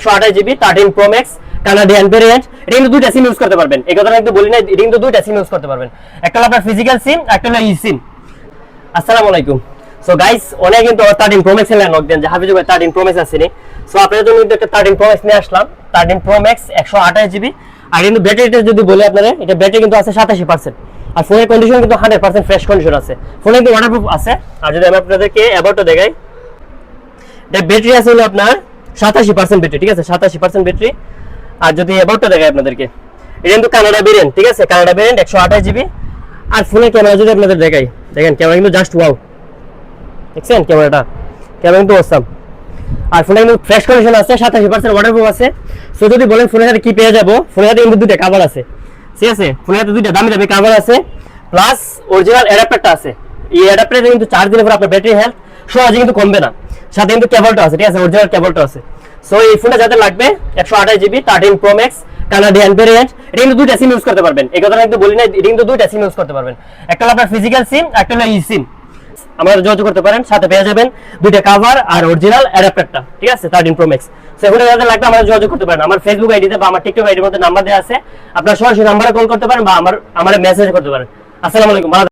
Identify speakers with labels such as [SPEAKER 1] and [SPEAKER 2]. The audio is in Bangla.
[SPEAKER 1] 128GB 13 Pro Max Canadian variant. এটা কিন্তু দুইটা সিম ইউজ করতে পারবেন, এই কথাটা একটু বলি না, এটা কিন্তু দুইটা সিম ইউজ করতে পারবেন, একটা হলো আপনার ফিজিক্যাল সিম, একটা হলো ই সিম। আসসালামু আলাইকুম। সো গাইস, অনেক কিন্তু 13 Pro Max এর নক দেন যে হাফিজ ভাই 13 Pro Max আসেনি। সো আপনাদের জন্য কিন্তু একটা 13 Pro Max নিয়ে আসলাম, 13 Pro Max 128GB। আর কিন্তু ব্যাটারিটা যদি বলি আপনারা, এটা ব্যাটারি কিন্তু আছে 87%, আর ফোনের কন্ডিশন কিন্তু 100% ফ্রেশ কন্ডিশন আছে, ফোনে কিন্তু ওয়াটারপ্রুফ আছে। আর যদি আমি আপনাদেরকে অ্যাবাউটটা দেখাই, এটা ব্যাটারি আছে হলো আপনার 87% ব্যাটারি, ঠিক আছে, 87% ব্যাটারি। আর যদি অ্যাবাউটটা দেখাই আপনাদেরকে, এটা কিন্তু কানাডা ভেরিয়েন্ট, ঠিক আছে, কানাডা ভেরিয়েন্ট 128GB। আর ফোনের ক্যামেরা যদি আপনাদের দেখাই, দেখেন ক্যামেরা কিন্তু জাস্ট ওয়াও, দেখছেন ক্যামেরা কিন্তু অসাম। আর ফোনে কিন্তু ফ্রেশ কন্ডিশন আছে, 87% ওয়াটারপ্রুফ আছে। সো যদি বলেন ফোনের সাথে কি পেয়ে যাবো, ফোনের সাথে কিন্তু দুইটা কভার আছে, ঠিক আছে, ফোনের সাথে দুইটা দামি দামি কভার আছে, প্লাস অরিজিনাল অ্যাডাপ্টারটা আছে। এই অ্যাডাপ্টারে কিন্তু চার্জ দিলে পরে আপনার ব্যাটারি হেলথ সহজে কিন্তু কমবে না, সাথে কিন্তু কেবলটা আছে, ঠিক আছে, অরিজিনাল কেবলটা আছে। সো এই ফোনটা যাদের লাগবে 128GB 13 Pro Max Canadian variant, এটা কিন্তু দুইটা সিম ইউজ করতে পারবেন, এই কথাটা একটু বলি না, এটা কিন্তু দুইটা সিম ইউজ করতে পারবেন, একটা হলো আপনার ফিজিক্যাল সিম, একটা হলো ই সিম। আমাদের যোগাযোগ করতে পারেন, সাথে পেয়ে যাবেন দুইটা কভার আর অরিজিনাল অ্যাডাপ্টারটা, ঠিক আছে, 13 Pro Max। সো এগুলো যাদের লাগবে আমাদের যোগাযোগ করতে পারেন, আমার ফেসবুক আইডিতে বা আমার টিকটক আইডির মধ্যে নাম্বার দেওয়া আছে, আপনারা সরাসরি নাম্বারে কল করতে পারেন বা আমার মেসেজ করতে পারেন। আসসালামু আলাইকুম।